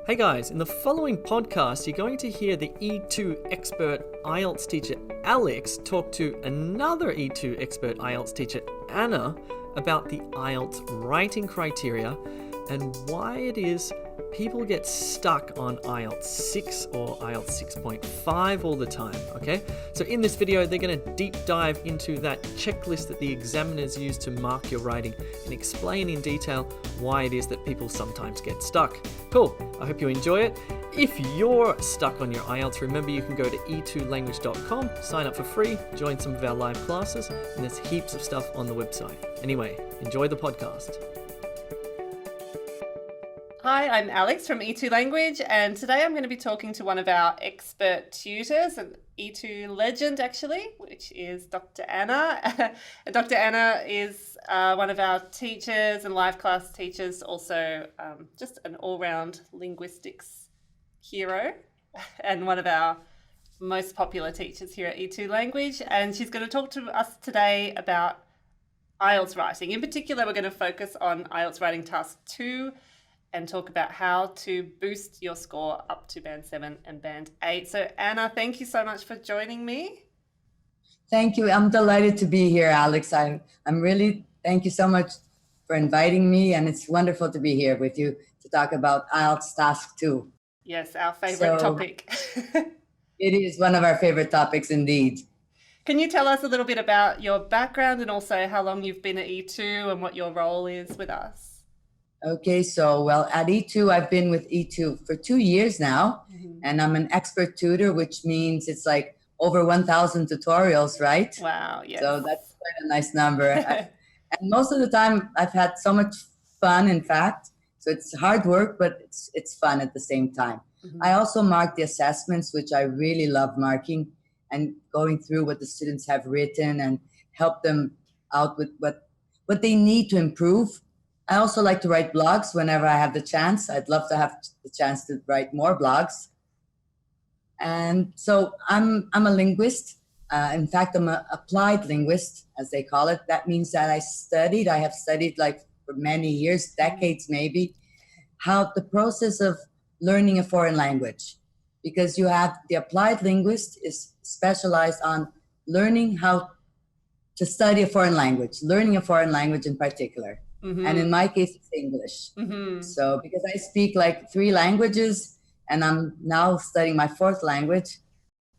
Hey guys, in the following podcast, you're going to hear the E2Expert IELTS teacher Alex talk to another E2Expert IELTS teacher Anna about the IELTS writing criteria and why it is people get stuck on IELTS 6 or IELTS 6.5 all the time, okay? So in this video, they're going to deep dive into that checklist that the examiners use to mark your writing and explain in detail why it is that people sometimes get stuck. Cool, I hope you enjoy it. If you're stuck on your IELTS, remember you can go to E2Language.com, sign up for free, join some of our live classes, and there's heaps of stuff on the website. Anyway, enjoy the podcast. Hi, I'm Alex from E2 Language, and today I'm going to be talking to one of our expert tutors, an E2 legend actually, which is Dr. Anna. Dr. Anna is one of our teachers and live class teachers, also just an all-round linguistics hero and one of our most popular teachers here at E2 Language. And she's going to talk to us today about IELTS writing. In particular, we're going to focus on IELTS writing task 2 and talk about how to boost your score up to band 7 and band 8. So Anna, thank you so much for joining me. Thank you. I'm delighted to be here, Alex. I'm really, thank you so much for inviting me, and it's wonderful to be here with you to talk about IELTS task 2. Yes, our favorite topic. It is one of our favorite topics indeed. Can you tell us a little bit about your background and also how long you've been at E2 and what your role is with us? Okay, so at E2, I've been with E2 for 2 years now, and I'm an expert tutor, which means it's like over 1,000 tutorials, right? Wow, yes. So that's quite a nice number. And most of the time, I've had so much fun, in fact. So it's hard work, but it's fun at the same time. I also mark the assessments, which I really love marking and going through what the students have written and help them out with what they need to improve. I also like to write blogs whenever I have the chance. I'd love to have the chance to write more blogs. And so I'm a linguist. In fact, I'm an applied linguist, as they call it. That means that I have studied like for many years, decades maybe, how the process of learning a foreign language. Because you have the applied linguist is specialized on learning how to study a foreign language, learning a foreign language in particular. And in my case, it's English. So because I speak like 3 languages and I'm now studying my 4th language.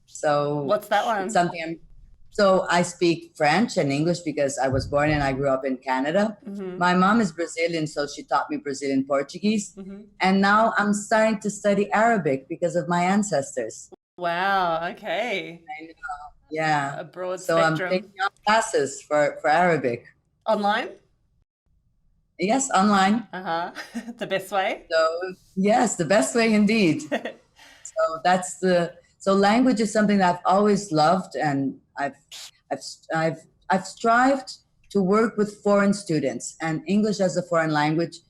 So what's that one? So I speak French and English because I was born and I grew up in Canada. My mom is Brazilian, so she taught me Brazilian Portuguese. And now I'm starting to study Arabic because of my ancestors. Wow, okay. I know, yeah. A broad so spectrum. I'm taking for Arabic. Online? Yes, online. The best way? So yes, the best way indeed. So language is something that I've always loved, and I've strived to work with foreign students and English as a foreign language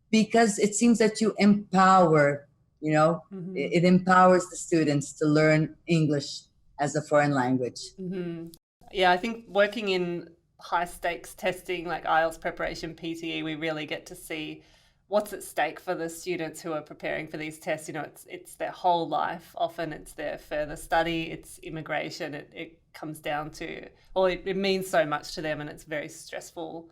because it seems that you empower, it empowers the students to learn English as a foreign language. Yeah, I think working in high stakes testing like IELTS preparation, PTE, we really get to see what's at stake for the students who are preparing for these tests. It's their whole life. Often it's their further study, it's immigration. It comes down to, it means so much to them, and it's a very stressful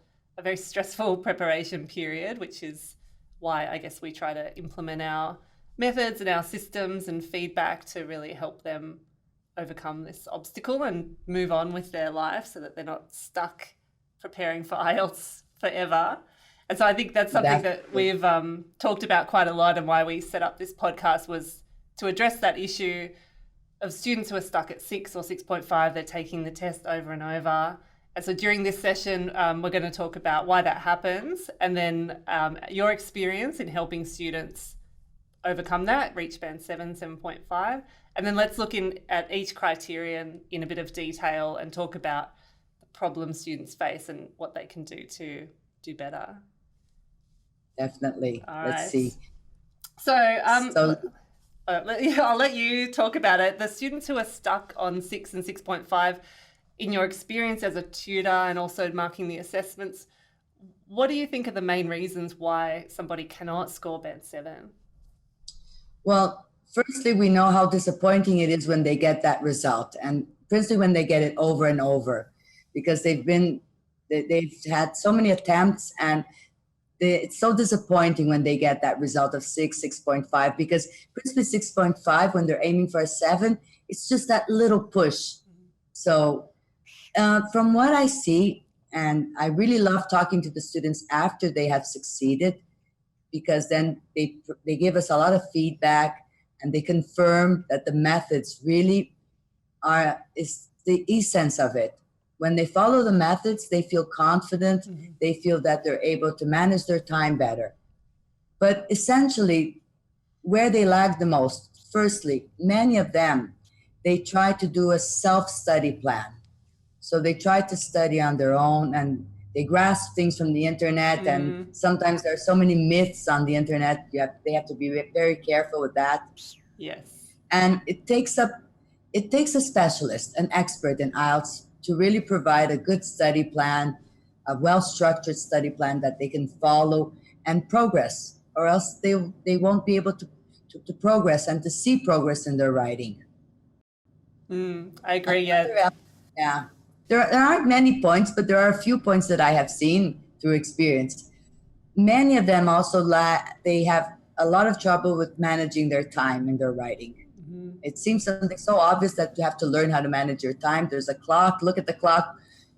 preparation period, which is why I guess we try to implement our methods and our systems and feedback to really help them overcome this obstacle and move on with their life so that they're not stuck preparing for IELTS forever. And so I think that's something that we've talked about quite a lot, and why we set up this podcast was to address that issue of students who are stuck at 6 or 6.5. They're taking the test over and over. And so during this session, we're going to talk about why that happens, and then your experience in helping students overcome that, reach band 7, 7.5. And then let's look at each criterion in a bit of detail and talk about the problems students face and what they can do to do better. Definitely. All Let's right. see. So I'll let you talk about it. The students who are stuck on 6 and 6.5, in your experience as a tutor and also marking the assessments, what do you think are the main reasons why somebody cannot score band 7? Well, firstly, we know how disappointing it is when they get that result, and principally when they get it over and over, because they've had so many attempts, and it's so disappointing when they get that result of 6.5, because principally 6.5, when they're aiming for a 7, it's just that little push. So from what I see, and I really love talking to the students after they have succeeded, because then they give us a lot of feedback, and they confirm that the methods really is the essence of it. When they follow the methods, they feel confident. Mm-hmm. They feel that they're able to manage their time better. But essentially, where they lag the most, firstly, many of them, they try to do a self-study plan. So they try to study on their own, and they grasp things from the internet. And sometimes there are so many myths on the internet. They have to be very careful with that. Yes. And it takes a specialist, an expert in IELTS, to really provide a good study plan, a well-structured study plan that they can follow and progress, or else they won't be able to progress and to see progress in their writing. I agree, yeah. Yeah. There aren't many points, but there are a few points that I have seen through experience. Many of them also they have a lot of trouble with managing their time in their writing. It seems something so obvious that you have to learn how to manage your time. There's a clock, look at the clock,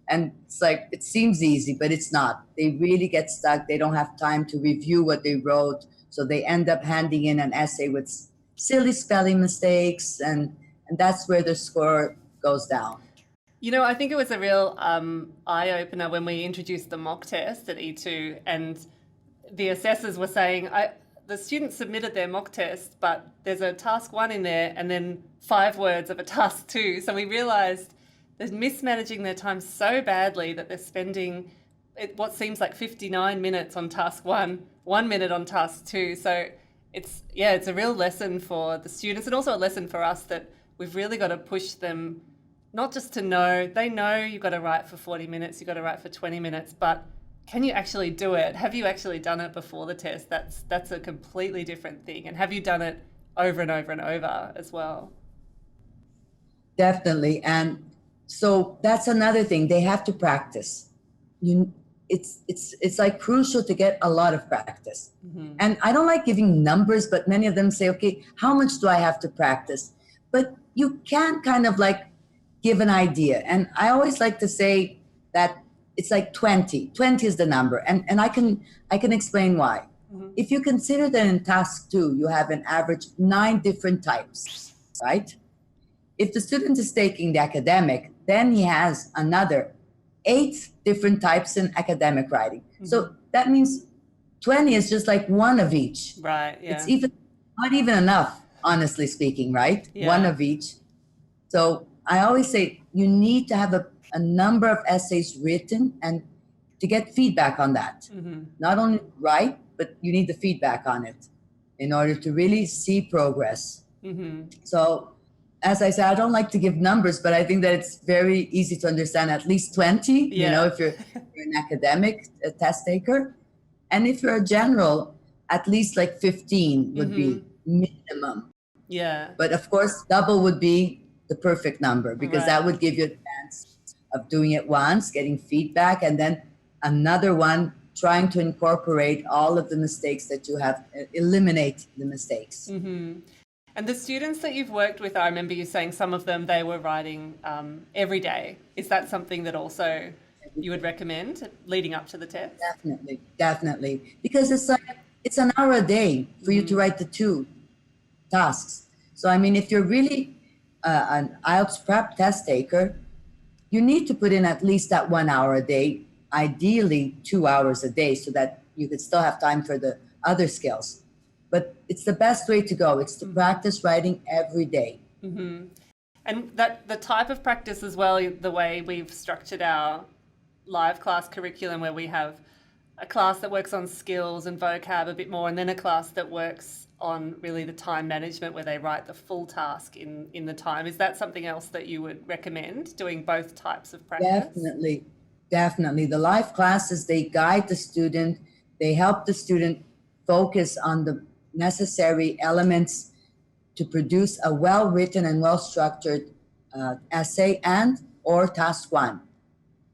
and it's like, it seems easy, but it's not. They really get stuck. They don't have time to review what they wrote. So they end up handing in an essay with silly spelling mistakes, and that's where the score goes down. You know, I think it was a real eye-opener when we introduced the mock test at E2, and the assessors were saying, the students submitted their mock test, but there's a task 1 in there and then 5 words of a task 2. So we realized they're mismanaging their time so badly that they're spending what seems like 59 minutes on task 1, 1 minute on task 2. So it's a real lesson for the students, and also a lesson for us that we've really got to push them, not just to know, they know you've got to write for 40 minutes, you've got to write for 20 minutes, but can you actually do it? Have you actually done it before the test? That's a completely different thing. And have you done it over and over and over as well? Definitely. And so that's another thing. They have to practice. It's like crucial to get a lot of practice. Mm-hmm. And I don't like giving numbers, but many of them say, okay, how much do I have to practice? But you can kind of like give an idea. And I always like to say that it's like 20. 20 is the number. And I can explain why. Mm-hmm. If you consider that in task 2, you have an average 9 different types, right? If the student is taking the academic, then he has another 8 different types in academic writing. Mm-hmm. So that means 20 is just like one of each. Right, yeah. It's not even enough, honestly speaking, right? Yeah. One of each. So I always say you need to have a number of essays written and to get feedback on that. Mm-hmm. Not only write, but you need the feedback on it in order to really see progress. Mm-hmm. So as I said, I don't like to give numbers, but I think that it's very easy to understand at least 20, you know, if you're an academic test taker. And if you're a general, at least like 15 would be minimum. Yeah. But of course, double would be the perfect number, because that would give you a chance of doing it once, getting feedback, and then another one trying to incorporate all of the mistakes that you have, eliminate the mistakes. Mm-hmm. And the students that you've worked with, I remember you saying some of them, they were writing every day. Is that something that also you would recommend leading up to the test? Definitely. Because it's an hour a day for you to write the 2 tasks. So, I mean, if you're really an IELTS prep test taker, you need to put in at least that 1 hour a day, ideally 2 hours a day, so that you could still have time for the other skills. But it's the best way to go. It's to practice writing every day. Mm-hmm. And that the type of practice as well, the way we've structured our live class curriculum, where we have a class that works on skills and vocab a bit more, and then a class that works on really the time management, where they write the full task in the time. Is that something else that you would recommend, doing both types of practice? Definitely. The live classes, they guide the student. They help the student focus on the necessary elements to produce a well-written and well-structured essay and or task one.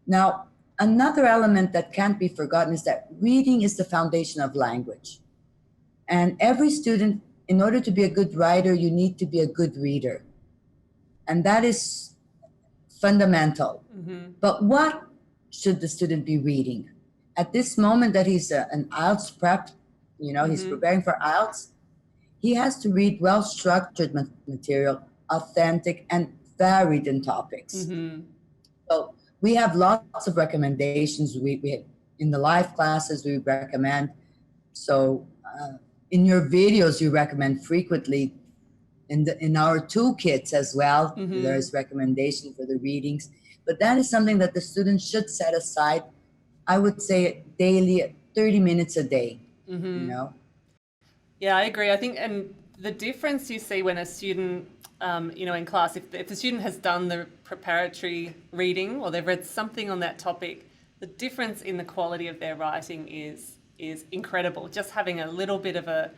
Now, another element that can't be forgotten is that reading is the foundation of language. And every student, in order to be a good writer, you need to be a good reader. And that is fundamental. Mm-hmm. But what should the student be reading? At this moment that he's an IELTS prep, he's preparing for IELTS, he has to read well-structured material, authentic and varied in topics. Mm-hmm. So we have lots of recommendations. We in the live classes we recommend. So in your videos you recommend frequently. In our toolkits as well, there's recommendation for the readings. But that is something that the students should set aside, I would say daily, 30 minutes a day, Yeah, I agree. I think, and the difference you see when a student, in class, if the student has done the preparatory reading or they've read something on that topic, the difference in the quality of their writing is incredible. Just having a little bit of a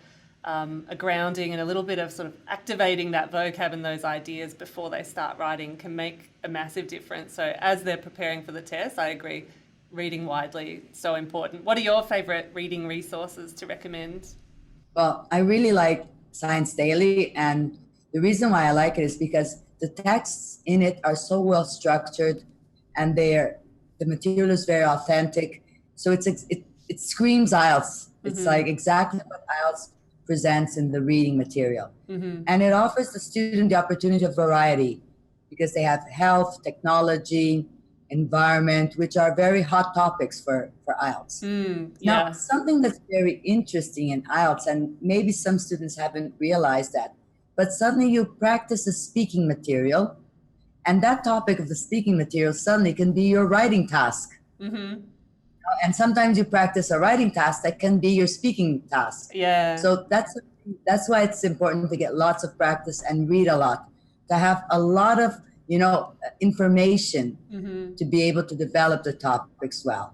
grounding and a little bit of sort of activating that vocab and those ideas before they start writing can make a massive difference. So as they're preparing for the test, I agree, reading widely, so important. What are your favourite reading resources to recommend? Well, I really like Science Daily, and the reason why I like it is because the texts in it are so well structured, and the material is very authentic. So it screams IELTS. It's like exactly what IELTS presents in the reading material. And it offers the student the opportunity of variety because they have health, technology, environment, which are very hot topics for IELTS. Now, something that's very interesting in IELTS, and maybe some students haven't realized that, but suddenly you practice a speaking material, and that topic of the speaking material suddenly can be your writing task. And sometimes you practice a writing task that can be your speaking task. Yeah. So that's why it's important to get lots of practice and read a lot, to have a lot of information to be able to develop the topics well.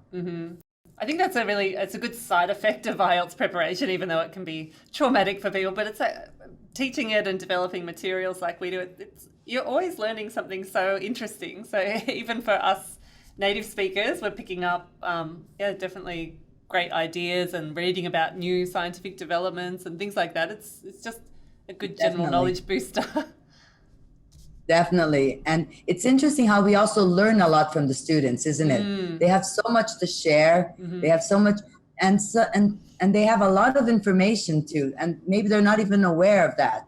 I think that's a good side effect of IELTS preparation, even though it can be traumatic for people. But it's teaching it and developing materials like we do. You're always learning something so interesting. So even for us native speakers, we're picking up, definitely great ideas and reading about new scientific developments and things like that. It's just a good general knowledge booster. Definitely. And it's interesting how we also learn a lot from the students, isn't it? They have so much to share. They have so much, and they have a lot of information too. And maybe they're not even aware of that.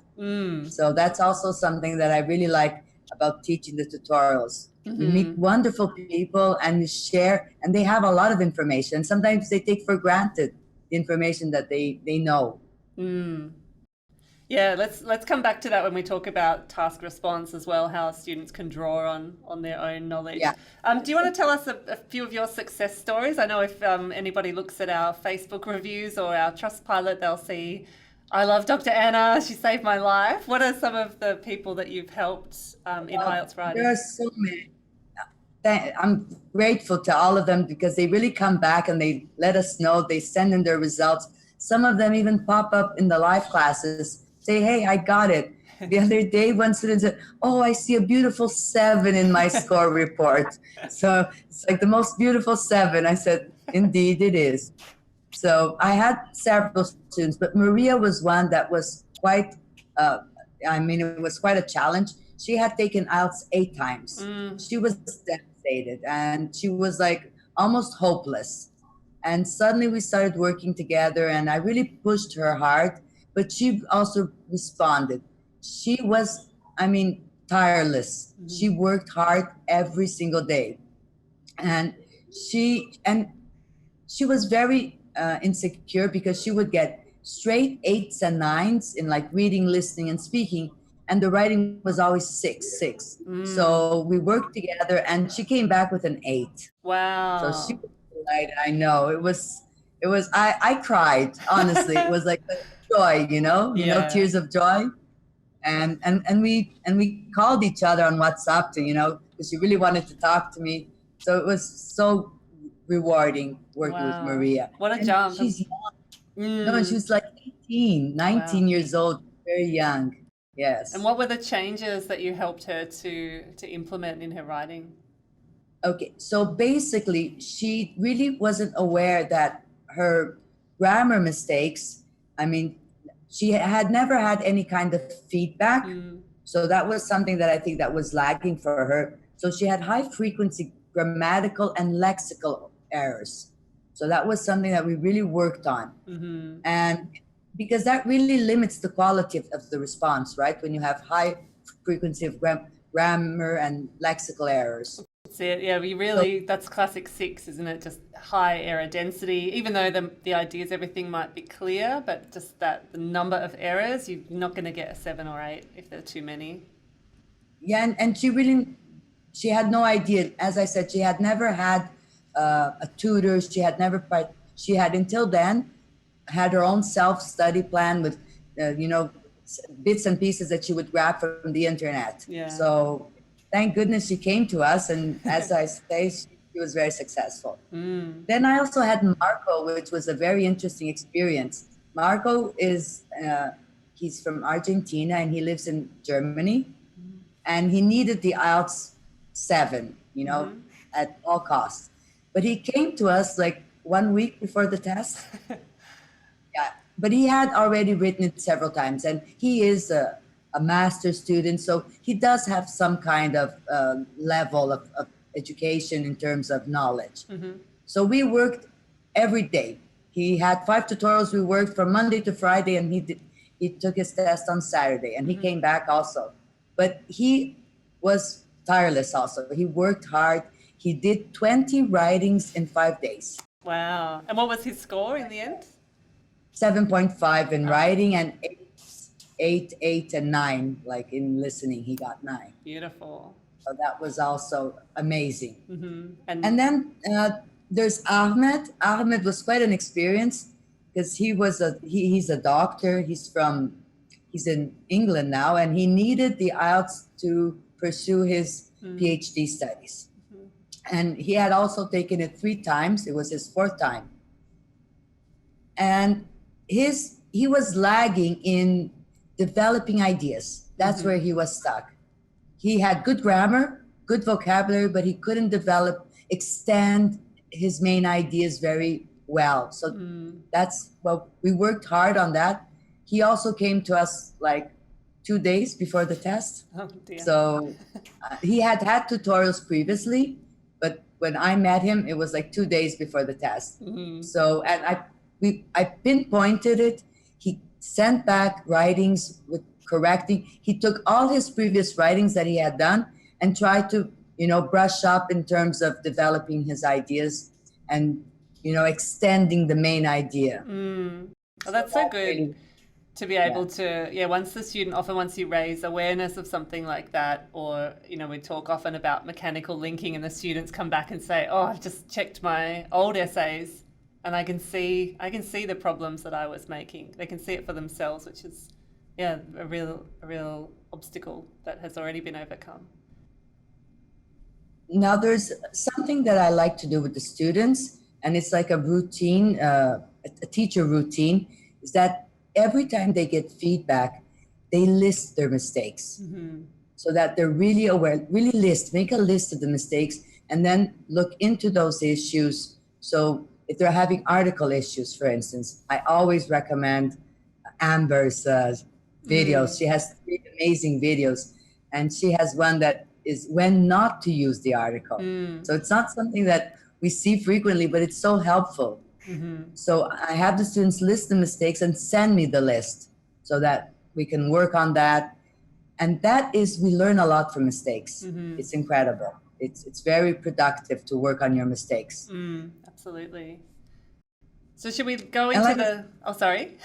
So that's also something that I really like about teaching the tutorials. You meet wonderful people and you share, and they have a lot of information. Sometimes they take for granted the information that they know. Yeah, let's come back to that when we talk about task response as well, how students can draw on their own knowledge. Yeah. Do you want to tell us a few of your success stories? I know if anybody looks at our Facebook reviews or our Trustpilot, they'll see, I love Dr. Anna, she saved my life. What are some of the people that you've helped in IELTS writing? There are so many. I'm grateful to all of them because they really come back and they let us know. They send in their results. Some of them even pop up in the live classes. Say, hey, I got it. The other day, one student said, oh, I see a beautiful 7 in my score report. So it's like the most beautiful 7. I said, indeed it is. So I had several students, but Maria was one that was quite, it was quite a challenge. She had taken IELTS 8 times. She was devastated and she was like almost hopeless. And suddenly we started working together and I really pushed her hard. But she also responded. She was, tireless. She worked hard every single day. And she was very insecure because she would get straight 8s and 9s in like reading, listening, and speaking. And the writing was always 6. So we worked together and she came back with an 8. Wow. So she was delighted. I know. It was, I cried, honestly. It was like joy, tears of joy. And we called each other on WhatsApp because she really wanted to talk to me. So it was so rewarding working with Maria. What a jump. She's young. No, she was like 19 years old, very young. Yes. And what were the changes that you helped her to implement in her writing? Okay, so basically, she really wasn't aware that her grammar mistakes, I mean, she had never had any kind of feedback. So that was something that I think that was lagging for her. So she had high frequency grammatical and lexical errors. So that was something that we really worked on. And because that really limits the quality of the response, right? When you have high frequency of grammar and lexical errors. That's it. Yeah, we really, that's classic 6, isn't it? Just high error density, even though the ideas, everything might be clear, but just that the number of errors, you're not going to get a 7 or 8 if there are too many. Yeah, and she had no idea. As I said, she had never had a tutor. She had until then had her own self-study plan with, bits and pieces that she would grab from the internet. Yeah. So thank goodness she came to us, and as I say, she was very successful. Then I also had Marco, which was a very interesting experience. Marco is, he's from Argentina and he lives in Germany, and he needed the IELTS 7, at all costs. But he came to us like 1 week before the test. Yeah, but he had already written it several times, and he is a master's student, so he does have some kind of level of education in terms of knowledge. So we worked every day. He had 5 tutorials. We worked from Monday to Friday, and he took his test on Saturday, and he came back also. But he was tireless also. He worked hard. He did 20 writings in 5 days. Wow. And what was his score in the end? 7.5 in writing, and 8, and 9, like in listening, he got 9. Beautiful. So that was also amazing. And then there's Ahmed. Ahmed was quite an experience because he's a doctor. He's in England now, and he needed the IELTS to pursue his PhD studies. And he had also taken it 3 times. It was his 4th time. And he was lagging in developing ideas. That's where he was stuck. He had good grammar, good vocabulary, but he couldn't extend his main ideas very well. So we worked hard on that. He also came to us like 2 days before the test. Oh, dear. So he had tutorials previously, but when I met him, it was like 2 days before the test. So, and I pinpointed it. He sent back writings with correcting. He took all his previous writings that he had done and tried to, brush up in terms of developing his ideas and, extending the main idea. Well, that's so good to be able to, once you raise awareness of something like that, or, we talk often about mechanical linking, and the students come back and say, oh, I've just checked my old essays and I can see the problems that I was making. They can see it for themselves, which is, a real obstacle that has already been overcome. Now, there's something that I like to do with the students, and it's like a routine, a teacher routine, is that every time they get feedback, they list their mistakes so that they're really aware, make a list of the mistakes, and then look into those issues. So if they're having article issues, for instance, I always recommend Amber's videos. She has 3 amazing videos, and she has one that is when not to use the article. So it's not something that we see frequently, but it's so helpful. So I have the students list the mistakes and send me the list so that we can work on that. And we learn a lot from mistakes. It's incredible. It's very productive to work on your mistakes. Absolutely. So should we go into sorry.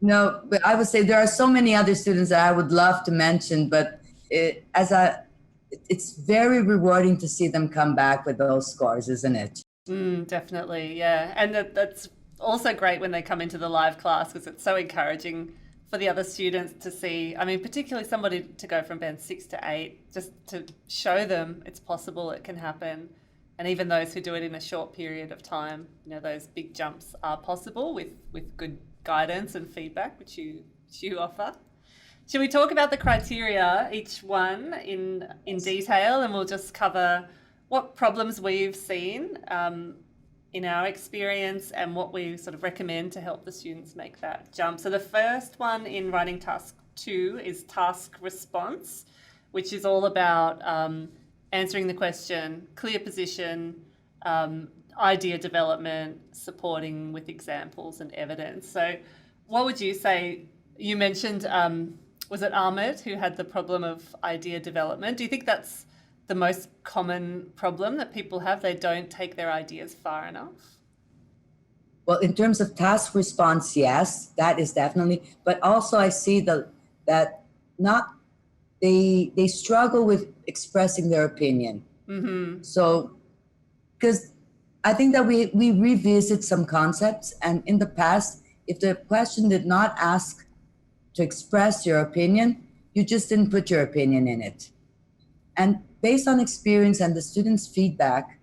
No, but I would say there are so many other students that I would love to mention, but it's very rewarding to see them come back with those scores, isn't it? Definitely, yeah. And that's also great when they come into the live class, because it's so encouraging for the other students to see, particularly somebody to go from band 6 to 8, just to show them it's possible, it can happen. And even those who do it in a short period of time, those big jumps are possible with good guidance and feedback, which you offer. Should we talk about the criteria, each one in detail, and we'll just cover what problems we've seen in our experience and what we sort of recommend to help the students make that jump. So the first one in writing task 2 is task response, which is all about answering the question, clear position, idea development, supporting with examples and evidence. So what would you say? You mentioned, was it Ahmed who had the problem of idea development? Do you think that's the most common problem that people have? They don't take their ideas far enough? Well, in terms of task response, yes, that is definitely. But also I see that not they struggle with expressing their opinion. Mm-hmm. So, because I think that we revisit some concepts, and in the past, if the question did not ask to express your opinion, you just didn't put your opinion in it. And based on experience and the students' feedback,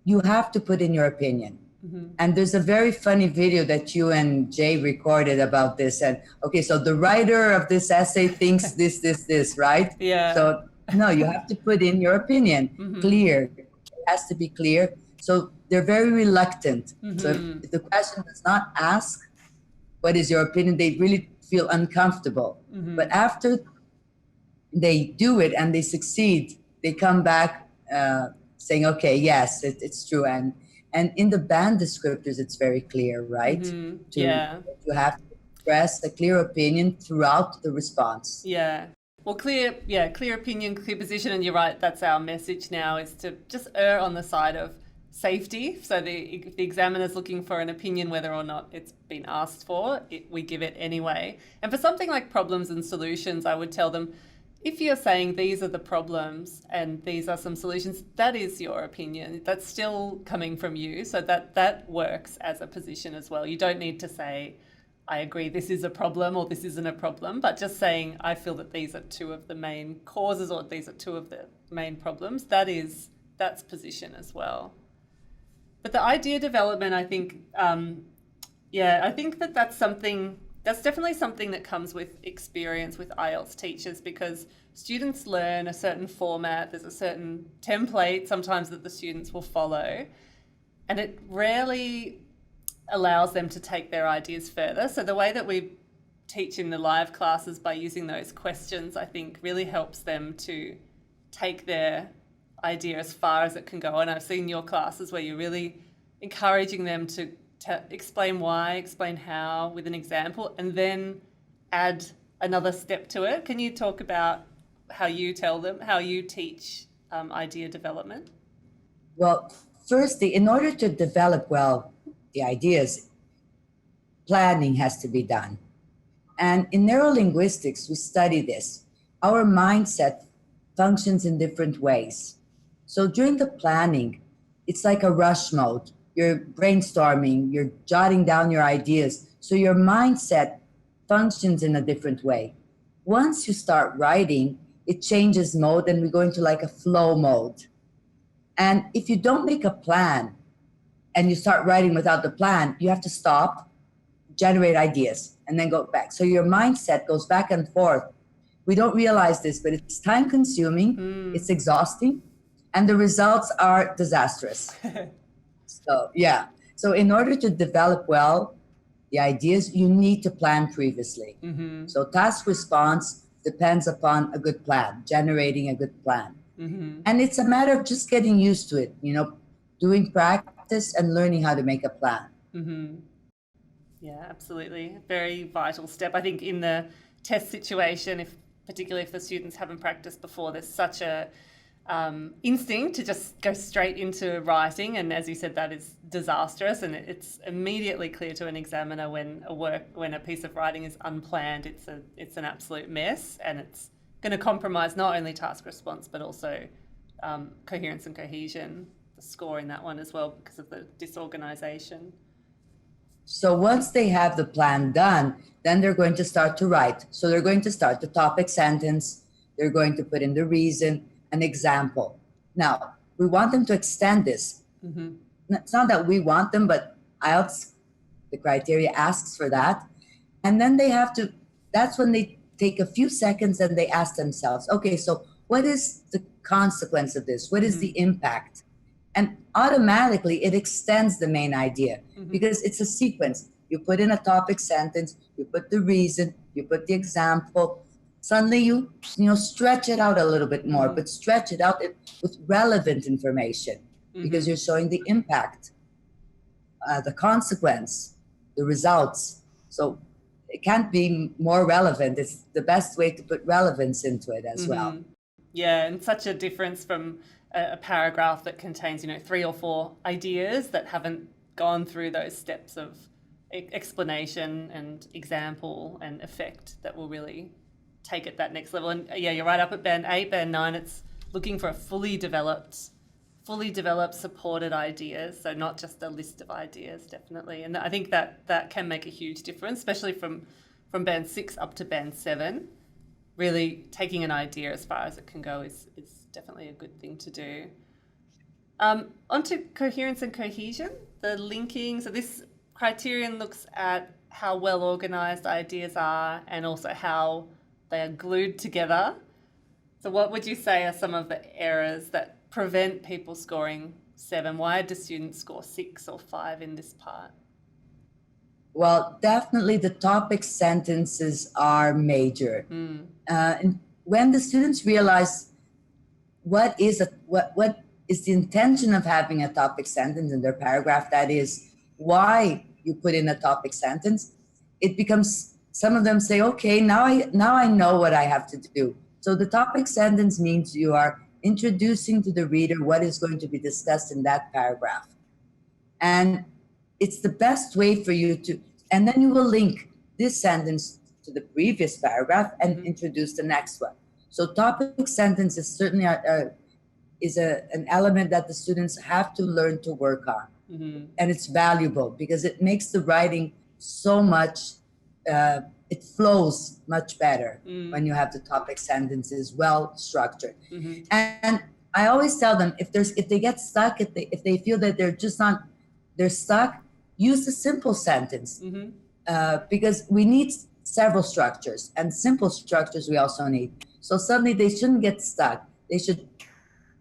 you have to put in your opinion. Mm-hmm. And there's a very funny video that you and Jay recorded about this. And okay, so the writer of this essay thinks this, right? Yeah. So no, you have to put in your opinion, Mm-hmm. clear. It has to be clear. So they're very reluctant. Mm-hmm. So if the question does not ask, what is your opinion? They really feel uncomfortable. Mm-hmm. But after they do it and they succeed, they come back saying, okay, yes, it's true. And in the band descriptors, it's very clear, right? Mm-hmm. You have to express a clear opinion throughout the response. Yeah. Well, clear opinion, clear position, and you're right, that's our message now, is to just err on the side of safety. So if the examiner's looking for an opinion, whether or not it's been asked for, we give it anyway. And for something like problems and solutions, I would tell them, if you're saying these are the problems and these are some solutions, that is your opinion. That's still coming from you. So that works as a position as well. You don't need to say, I agree, this is a problem or this isn't a problem, but just saying, I feel that these are two of the main causes or these are two of the main problems, that's position as well. But the idea development, I think, I think that's definitely something that comes with experience with IELTS teachers, because students learn a certain format, there's a certain template sometimes that the students will follow, and it rarely allows them to take their ideas further. So the way that we teach in the live classes by using those questions, I think really helps them to take their idea as far as it can go. And I've seen your classes where you're really encouraging them to explain why, explain how with an example, and then add another step to it. Can you talk about how you teach idea development? Well, firstly, in order to develop well the ideas, planning has to be done. And in neurolinguistics, we study this. Our mindset functions in different ways. So during the planning, it's like a rush mode. You're brainstorming, you're jotting down your ideas. So your mindset functions in a different way. Once you start writing, it changes mode and we go into like a flow mode. And if you don't make a plan and you start writing without the plan, you have to stop, generate ideas, and then go back. So your mindset goes back and forth. We don't realize this, but it's time consuming, it's exhausting, and the results are disastrous. So, yeah. So in order to develop well the ideas, you need to plan previously. Mm-hmm. So task response depends upon a good plan, generating a good plan. Mm-hmm. And it's a matter of just getting used to it, doing practice and learning how to make a plan. Mm-hmm. Yeah, absolutely. Very vital step. I think in the test situation, particularly if the students haven't practiced before, there's such a instinct to just go straight into writing, and as you said, that is disastrous, and it's immediately clear to an examiner when a piece of writing is unplanned. It's an absolute mess, and it's going to compromise not only task response but also coherence and cohesion, the score in that one as well, because of the disorganization. So once they have the plan done, then they're going to start to write. So they're going to start the topic sentence, they're going to put in the reason, an example. Now, we want them to extend this. Mm-hmm. It's not that we want them, but IELTS, the criteria asks for that. And then they have to, that's when they take a few seconds and they ask themselves, okay, so what is the consequence of this? What is the impact? And automatically it extends the main idea because it's a sequence. You put in a topic sentence, you put the reason, you put the example. Suddenly you stretch it out a little bit more, but stretch it out with relevant information because you're showing the impact, the consequence, the results. So it can't be more relevant. It's the best way to put relevance into it as well. Yeah, and such a difference from a paragraph that contains, 3 or 4 ideas that haven't gone through those steps of explanation and example and effect that will really take it that next level. And yeah, you're right, up at band 8, band 9, it's looking for a fully developed supported ideas, so not just a list of ideas, definitely. And I think that can make a huge difference, especially from band 6 up to band 7. Really taking an idea as far as it can go is definitely a good thing to do. Onto coherence and cohesion, the linking. So this criterion looks at how well organized ideas are and also how they are glued together. So what would you say are some of the errors that prevent people scoring 7? Why do students score 6 or 5 in this part? Well, definitely the topic sentences are major. And when the students realize what is the intention of having a topic sentence in their paragraph, that is why you put in a topic sentence, it becomes, some of them say, okay, now I know what I have to do. So the topic sentence means you are introducing to the reader what is going to be discussed in that paragraph. And it's the best way for you to, and then you will link this sentence to the previous paragraph and introduce the next one. So topic sentence is certainly an element that the students have to learn to work on. And it's valuable because it makes the writing so much, it flows much better when you have the topic sentences well structured. And I always tell them, if they get stuck, if they feel that they're stuck, use the simple sentence because we need several structures, and simple structures we also need. So suddenly they shouldn't get stuck. They should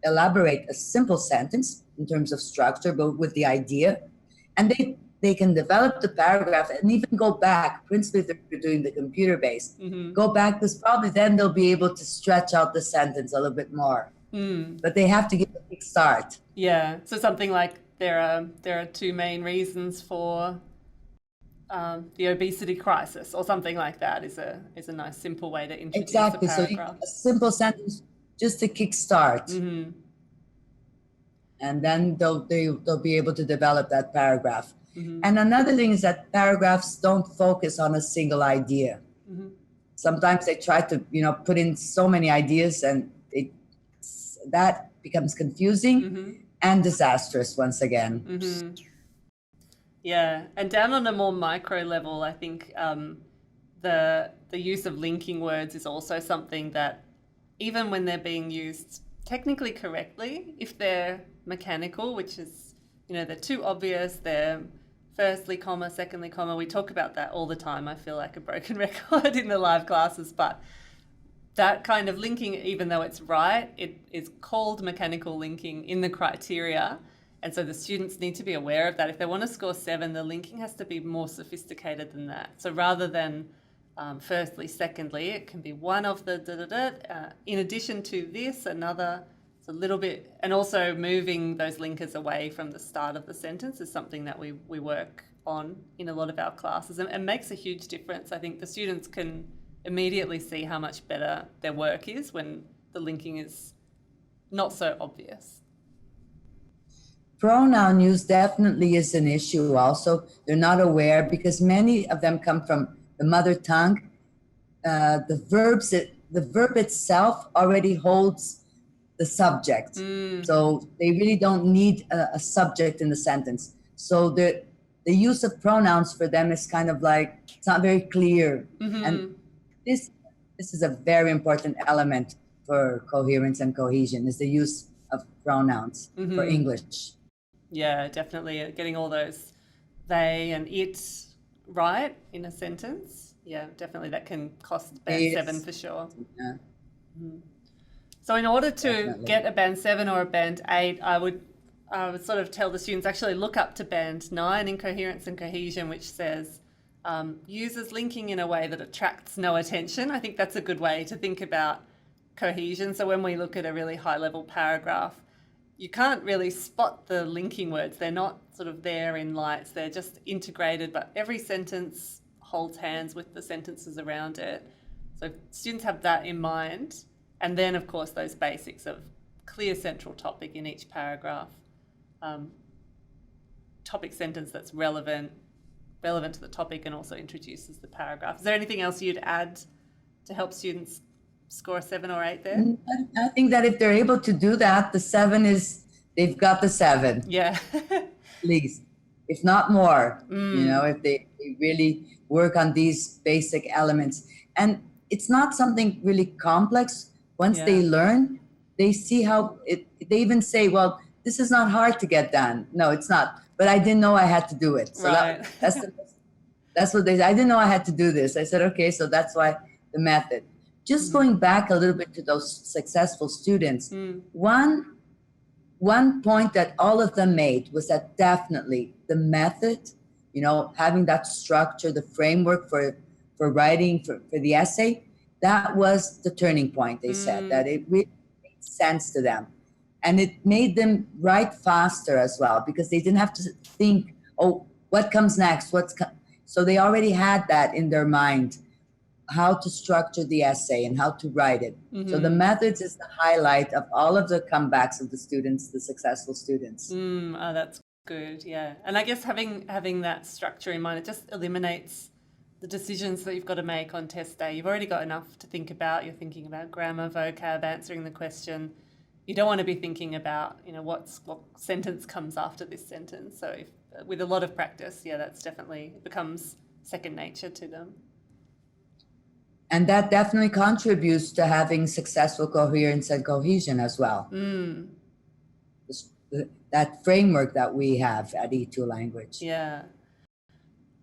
elaborate a simple sentence in terms of structure, but with the idea, and they can develop the paragraph and even go back, principally if they're doing the computer-based, go back, because probably then they'll be able to stretch out the sentence a little bit more. But they have to give a big start. Yeah, so something like there are 2 main reasons for the obesity crisis, or something like that is a nice simple way to introduce the paragraph. So a simple sentence just to kickstart. And then they'll be able to develop that paragraph. And another thing is that paragraphs don't focus on a single idea. Sometimes they try to put in so many ideas, and that becomes confusing and disastrous once again. Yeah, and down on a more micro level, I think the use of linking words is also something that, even when they're being used technically correctly, if they're mechanical, which is, they're too obvious, they're firstly comma, secondly comma, we talk about that all the time. I feel like a broken record in the live classes, but that kind of linking, even though it's right, it is called mechanical linking in the criteria. And so the students need to be aware of that. If they want to score 7, the linking has to be more sophisticated than that. So rather than firstly, secondly, it can be one of the in addition to this, another. It's a little bit, and also moving those linkers away from the start of the sentence is something that we work on in a lot of our classes, and makes a huge difference. I think the students can immediately see how much better their work is when the linking is not so obvious. Pronoun use definitely is an issue also. They're not aware because many of them come from the mother tongue. The verb itself already holds the subject. So they really don't need a subject in the sentence. So the use of pronouns for them is kind of like, it's not very clear. And this is a very important element for coherence and cohesion, is the use of pronouns for English. Yeah, definitely. Getting all those they and it right in a sentence Yeah, definitely that can cost band 7 for sure. Yeah. So in order to Definitely. get a band 7 or a band 8, I would sort of tell the students actually look up to band 9 in coherence and cohesion, which says uses linking in a way that attracts no attention. I think that's a good way to think about cohesion. So when we look at a really high level paragraph, you can't really spot the linking words. They're not sort of there in lights. They're just integrated, but every sentence holds hands with the sentences around it. So students have that in mind. And then, of course, those basics of clear central topic in each paragraph, topic sentence that's relevant to the topic and also introduces the paragraph. Is there anything else you'd add to help students score a 7 or 8 there? I think that if they're able to do that, the 7 is, they've got the 7. Yeah. At least, if not more, if they really work on these basic elements. And it's not something really complex. Once they learn, they see how they even say, well, this is not hard to get done. No, it's not. But I didn't know I had to do it. So right. that's what they say. I didn't know I had to do this. I said, okay, so that's why the method. Just going back a little bit to those successful students, one point that all of them made was that definitely the method, having that structure, the framework for writing, for the essay, that was the turning point, they said, that it really made sense to them. And it made them write faster as well, because they didn't have to think, oh, what comes next? So they already had that in their mind, how to structure the essay and how to write it. So the methods is the highlight of all of the comebacks of the students, the successful students. Oh, that's good, yeah. And I guess having that structure in mind, it just eliminates the decisions that you've got to make on test day. You've already got enough to think about. You're thinking about grammar, vocab, answering the question. You don't want to be thinking about, what sentence comes after this sentence. So with a lot of practice, that's definitely, it becomes second nature to them. And that definitely contributes to having successful coherence and cohesion as well. That framework that we have at E2 Language. Yeah.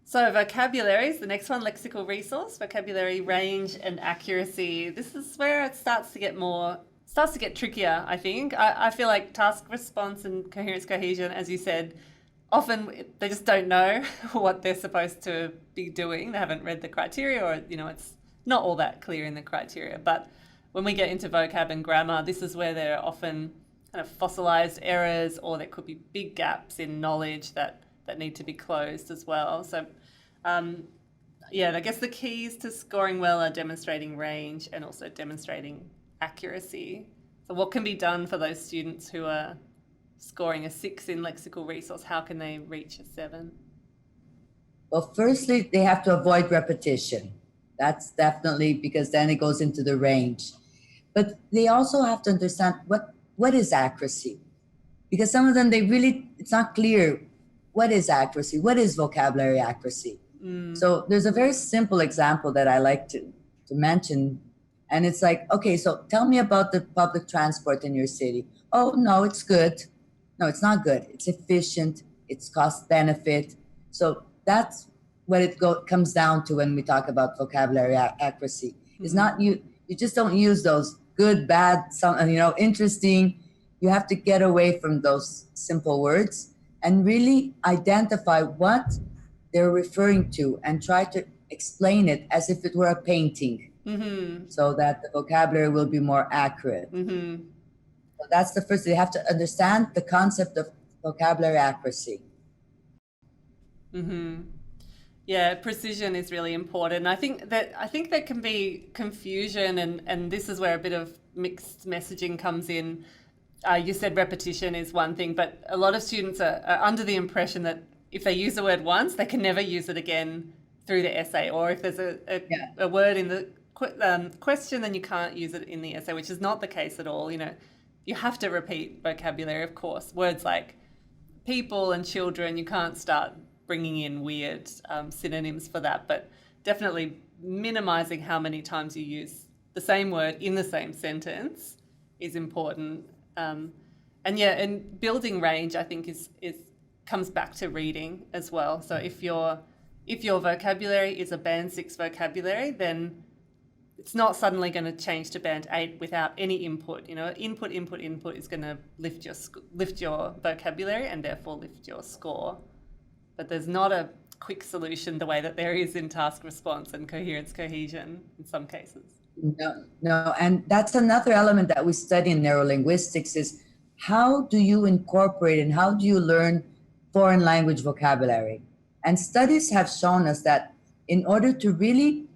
So vocabulary is the next one, lexical resource, vocabulary range and accuracy. This is where it starts to get trickier, I think. I feel like task response and coherence cohesion, as you said, often they just don't know what they're supposed to be doing. They haven't read the criteria, or, it's not all that clear in the criteria. But when we get into vocab and grammar, this is where there are often kind of fossilized errors, or there could be big gaps in knowledge that need to be closed as well. So, I guess the keys to scoring well are demonstrating range and also demonstrating accuracy. So what can be done for those students who are scoring a 6 in lexical resource? How can they reach a 7? Well, firstly, they have to avoid repetition. That's definitely, because then it goes into the range. But they also have to understand what is accuracy. Because some of them, it's not clear what is accuracy, what is vocabulary accuracy. So there's a very simple example that I like to mention. And it's like, okay, so tell me about the public transport in your city. Oh, no, it's good. No, it's not good. It's efficient. It's cost benefit. So that's what it comes down to when we talk about vocabulary accuracy. It's not you just don't use those good, bad, interesting. You have to get away from those simple words and really identify what they're referring to and try to explain it as if it were a painting, so that the vocabulary will be more accurate. So that's the first. They have to understand the concept of vocabulary accuracy. Yeah, precision is really important. I think there can be confusion, and this is where a bit of mixed messaging comes in. You said repetition is one thing, but a lot of students are under the impression that if they use a word once, they can never use it again through the essay, or if there's a word in the question, then you can't use it in the essay, which is not the case at all. You have to repeat vocabulary, of course. Words like people and children, you can't start bringing in weird synonyms for that, but definitely minimizing how many times you use the same word in the same sentence is important. And building range, I think, is comes back to reading as well. So if you're if your vocabulary is a band 6 vocabulary, then it's not suddenly going to change to band 8 without any input. Input is going to lift your vocabulary and therefore lift your score. But there's not a quick solution the way that there is in task response and coherence cohesion in some cases. No. And that's another element that we study in neurolinguistics is how do you incorporate and how do you learn foreign language vocabulary? And studies have shown us that in order to really,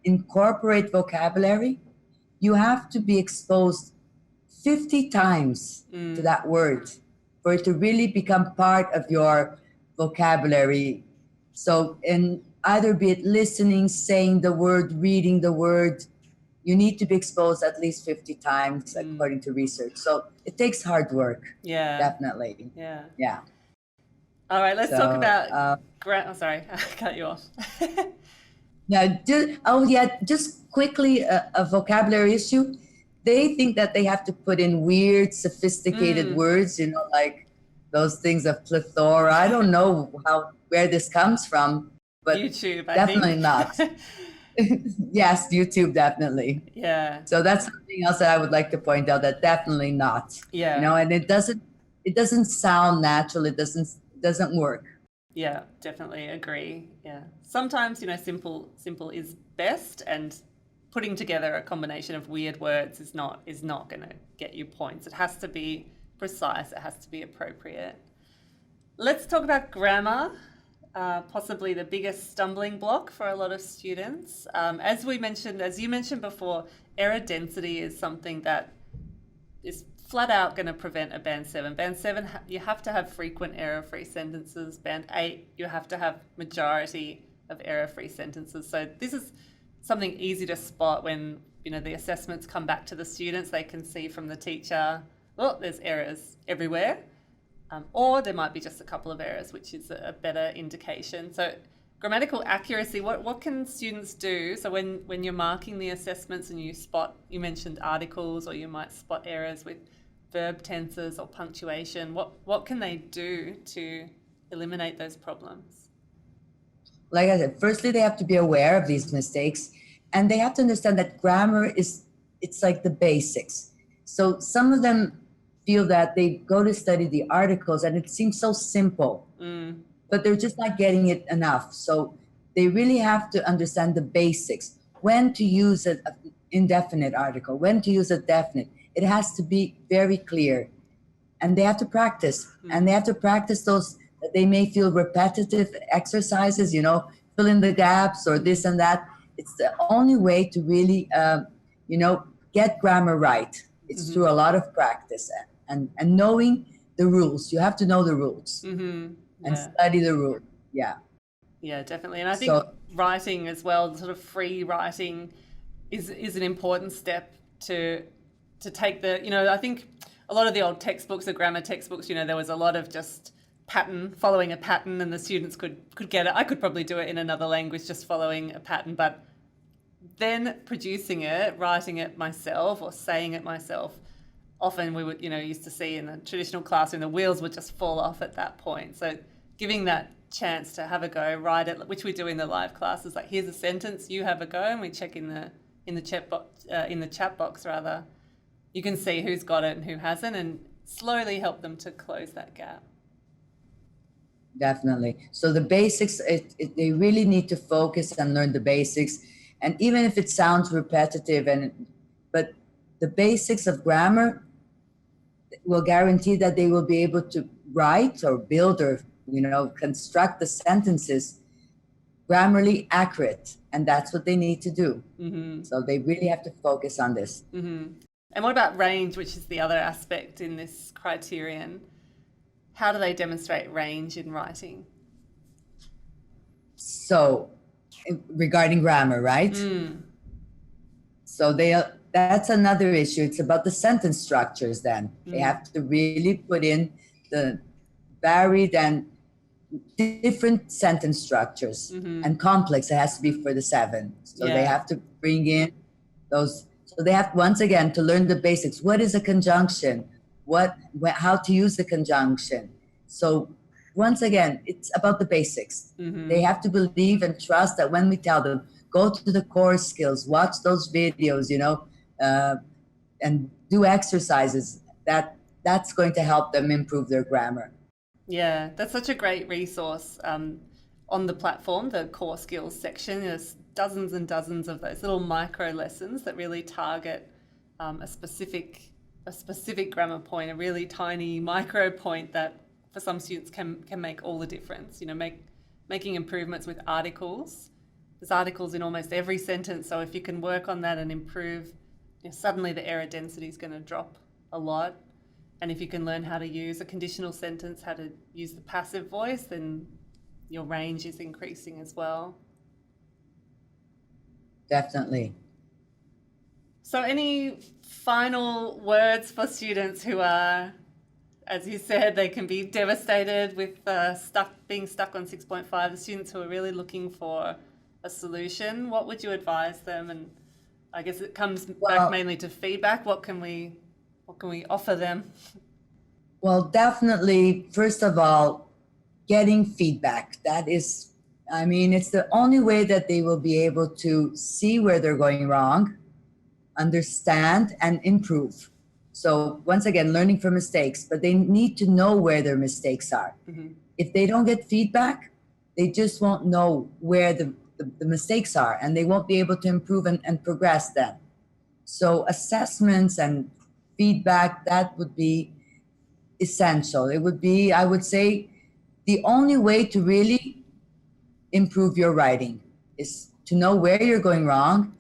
incorporate vocabulary, you have to be exposed 50 times to that word for it to really become part of your vocabulary. So in either be it listening, saying the word, reading the word, you need to be exposed at least 50 times according to research. So it takes hard work. Yeah. Definitely. Yeah. All right, let's talk about sorry, I cut you off. Just quickly a vocabulary issue. They think that they have to put in weird, sophisticated words, like those things of plethora. I don't know where this comes from, but YouTube, definitely not. Yes, YouTube, definitely. Yeah. So that's something else that I would like to point out, that definitely not. Yeah. And it doesn't sound natural. It doesn't work. Yeah, definitely agree. Yeah. Sometimes, simple is best, and putting together a combination of weird words is not going to get you points. It has to be precise. It has to be appropriate. Let's talk about grammar. Possibly the biggest stumbling block for a lot of students. As you mentioned before, error density is something that is flat out going to prevent a band 7. Band 7, you have to have frequent error-free sentences. Band 8, you have to have majority of error-free sentences. So this is something easy to spot when, the assessments come back to the students. They can see from the teacher, there's errors everywhere. Or there might be just a couple of errors, which is a better indication. So grammatical accuracy, what can students do? So when you're marking the assessments and you mentioned articles, or you might spot errors with verb tenses or punctuation, what can they do to eliminate those problems? Like I said, firstly, they have to be aware of these mistakes, and they have to understand that grammar it's like the basics. So some of them feel that they go to study the articles and it seems so simple, but they're just not getting it enough. So they really have to understand the basics. When to use an indefinite article, when to use a definite. It has to be very clear. And they have to practice. And they have to practice those, they may feel repetitive exercises, fill in the gaps or this and that. It's the only way to really, get grammar right. It's through a lot of practice and knowing the rules. You have to know the rules and study the rules. Yeah, definitely. And I think writing as well, sort of free writing is an important step to take I think a lot of the old textbooks, the grammar textbooks, there was a lot of just following a pattern, and the students could get it. I could probably do it in another language, just following a pattern, but then producing it, writing it myself or saying it myself, often we would, used to see in the traditional classroom, the wheels would just fall off at that point. So giving that chance to have a go, write it, which we do in the live classes, like here's a sentence, you have a go, and we check in the chat box rather. You can see who's got it and who hasn't, and slowly help them to close that gap. Definitely. So the basics, they really need to focus and learn the basics. And even if it sounds repetitive, but the basics of grammar will guarantee that they will be able to write or build or, construct the sentences grammarly accurate. And that's what they need to do. So they really have to focus on this. And what about range, which is the other aspect in this criterion? How do they demonstrate range in writing? So regarding grammar, right? So that's another issue. It's about the sentence structures then. They have to really put in the varied and different sentence structures. And complex, it has to be for the 7. So they have to bring in those. So they have, once again, to learn the basics. What is a conjunction? How to use the conjunction? So once again, it's about the basics. Mm-hmm. They have to believe and trust that when we tell them, go to the core skills, watch those videos, and do exercises, that's going to help them improve their grammar. Yeah, that's such a great resource on the platform, the core skills section. There's dozens and dozens of those little micro lessons that really target a specific grammar point, a really tiny micro point that for some students can make all the difference. Making improvements with articles. There's articles in almost every sentence, so if you can work on that and improve, suddenly the error density is going to drop a lot. And if you can learn how to use a conditional sentence, how to use the passive voice, then your range is increasing as well. Definitely. So any final words for students who are, as you said, they can be devastated with being stuck on 6.5, the students who are really looking for a solution? What would you advise them? And I guess it comes back mainly to feedback. What can we offer them? Well, definitely, first of all, getting feedback. It's the only way that they will be able to see where they're going wrong, understand, and improve. So once again, learning from mistakes, but they need to know where their mistakes are. Mm-hmm. If they don't get feedback, they just won't know where the mistakes are, and they won't be able to improve and progress then. So assessments and feedback, that would be essential. It would be, I would say, the only way to really improve your writing is to know where you're going wrong,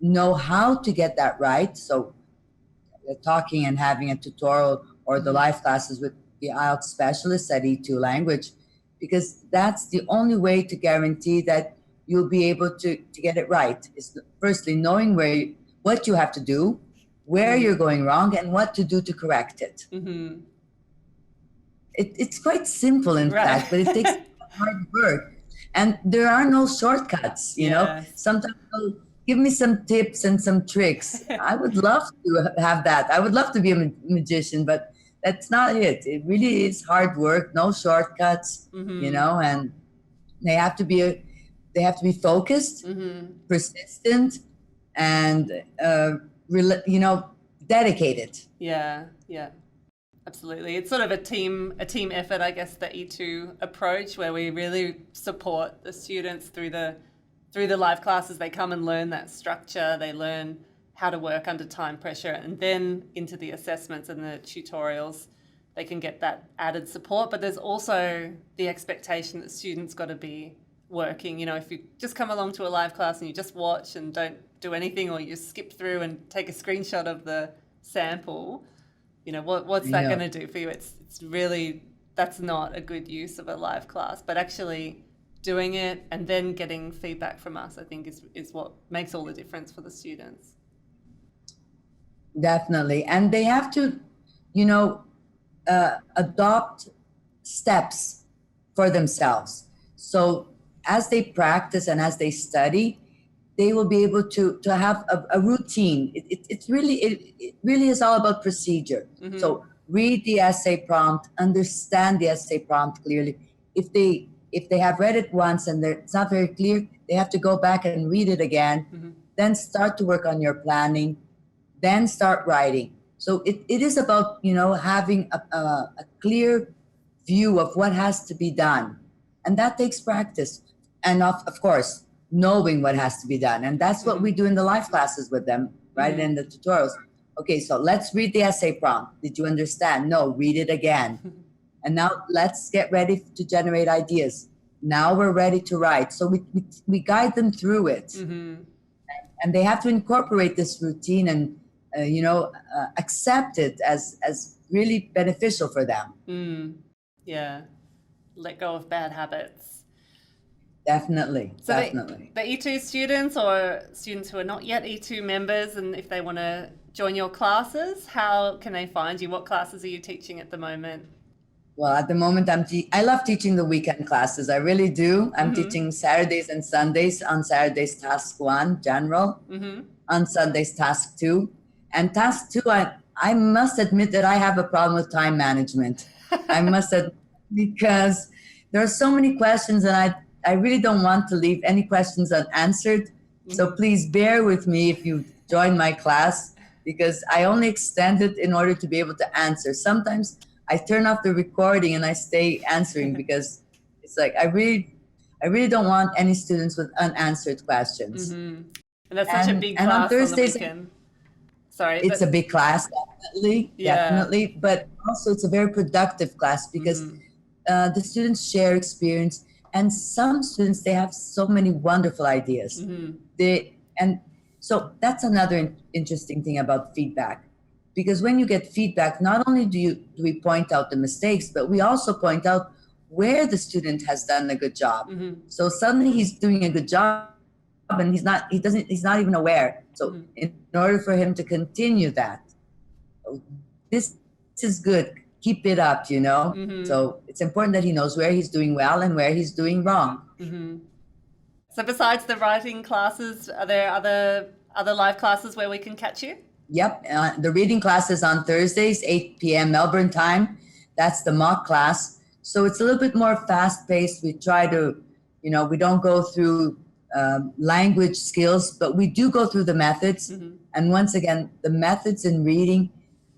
know how to get that right. So talking and having a tutorial or the live classes with the IELTS specialists at E2 Language, because that's the only way to guarantee that you'll be able to get it right. Is firstly knowing what you have to do, where you're going wrong, and what to do to correct it. Mm-hmm. It's quite simple, in fact, but it takes hard work. And there are no shortcuts, you know. Sometimes they'll give me some tips and some tricks. I would love to have that. I would love to be a magician, but that's not it. It really is hard work, no shortcuts, and they have to be focused, persistent, and dedicated. Yeah. Absolutely. It's sort of a team effort, I guess, the E2 approach, where we really support the students through the live classes. They come and learn that structure. They learn how to work under time pressure, and then into the assessments and the tutorials, they can get that added support. But there's also the expectation that students got to be working. If you just come along to a live class and you just watch and don't do anything, or you skip through and take a screenshot of the sample, what's that going to do for you? It's really, that's not a good use of a live class. But actually doing it and then getting feedback from us, I think is what makes all the difference for the students. Definitely. And they have to, adopt steps for themselves. So as they practice and as they study, they will be able to have a routine. It really is all about procedure. Mm-hmm. So read the essay prompt, understand the essay prompt clearly. If they have read it once and it's not very clear, they have to go back and read it again, then start to work on your planning, then start writing. So it is about, having a clear view of what has to be done. And that takes practice. And of course, knowing what has to be done. And that's what we do in the live classes with them, right? In the tutorials. Okay, so let's read the essay prompt. Did you understand? No, read it again. And now let's get ready to generate ideas. Now we're ready to write. So we guide them through it. And they have to incorporate this routine and, accept it as really beneficial for them. Yeah. Let go of bad habits. Definitely. So the E2 students or students who are not yet E2 members, and if they want to join your classes, how can they find you? What classes are you teaching at the moment? Well, at the moment, I love teaching the weekend classes. I really do. I'm teaching Saturdays and Sundays. On Saturdays, task 1, general. On Sundays, task 2. And task 2, I must admit that I have a problem with time management. I must admit, because there are so many questions, and I really don't want to leave any questions unanswered. So please bear with me if you join my class, because I only extend it in order to be able to answer. Sometimes I turn off the recording and I stay answering because it's like I really don't want any students with unanswered questions. And that's such a big and class on Thursdays, on the weekend. Sorry. it's a big class, Yeah. definitely. But also it's a very productive class because the students share experience, and some students, they have so many wonderful ideas. And so that's another interesting thing about feedback, because when you get feedback, not only do we point out the mistakes, but we also point out where the student has done a good job. So suddenly he's doing a good job, and he's not even aware. So in order for him to continue that, this is good, keep it up, So it's important that he knows where he's doing well and where he's doing wrong. So besides the writing classes, are there other live classes where we can catch you? Yep. The reading class is on Thursdays, 8 p.m. Melbourne time. That's the mock class. So it's a little bit more fast-paced. We try to, we don't go through language skills, but we do go through the methods. And once again, the methods in reading,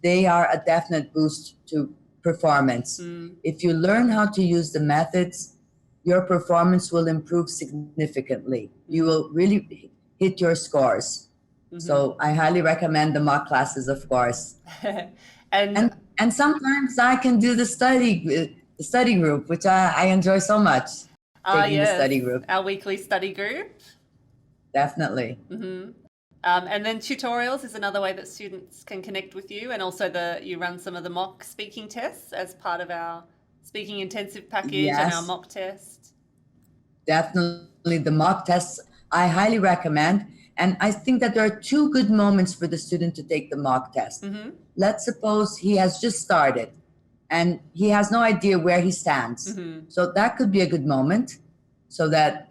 they are a definite boost to performance. If you learn how to use the methods, your performance will improve significantly. You will really hit your scores. So I highly recommend the mock classes, of course. and sometimes I can do the study group, which I enjoy so much. Taking the study group. Our weekly study group. Definitely. And then tutorials is another way that students can connect with you, and also you run some of the mock speaking tests as part of our speaking intensive package and our mock test. Definitely, the mock tests I highly recommend. And I think that there are two good moments for the student to take the mock test. Let's suppose he has just started and he has no idea where he stands. So that could be a good moment, so that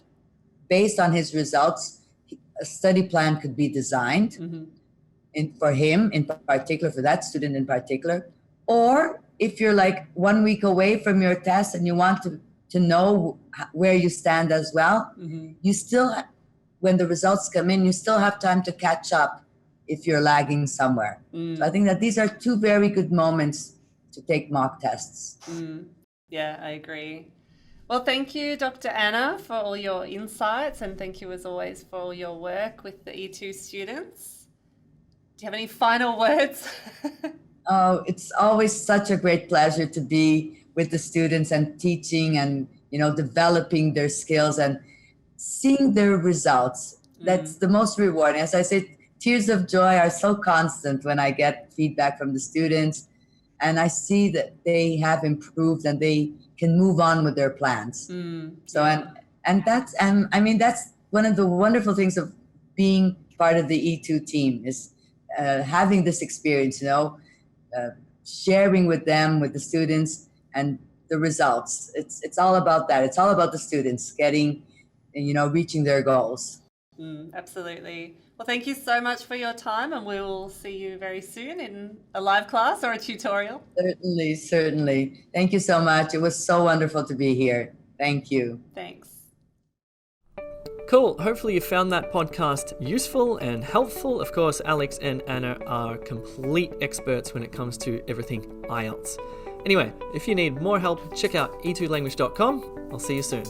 based on his results, a study plan could be designed for him in particular, for that student in particular. Or if you're like 1 week away from your test and you want to know where you stand as well, you still, when the results come in, you still have time to catch up if you're lagging somewhere. So I think that these are two very good moments to take mock tests. Yeah, I agree. Well, thank you, Dr. Anna, for all your insights, and thank you as always for all your work with the E2 students. Do you have any final words? Oh, it's always such a great pleasure to be with the students and teaching and, developing their skills and seeing their results. That's the most rewarding. As I said, tears of joy are so constant when I get feedback from the students and I see that they have improved and they can move on with their plans. So, and that's one of the wonderful things of being part of the E2 team is having this experience, sharing with them, with the students, and the results. It's all about that. It's all about the students getting, reaching their goals. Absolutely. Well, thank you so much for your time, and we will see you very soon in a live class or a tutorial. Certainly. Thank you so much. It was so wonderful to be here. Thank you. Thanks. Cool. Hopefully you found that podcast useful and helpful. Of course, Alex and Anna are complete experts when it comes to everything IELTS. Anyway, if you need more help, check out e2language.com. I'll see you soon.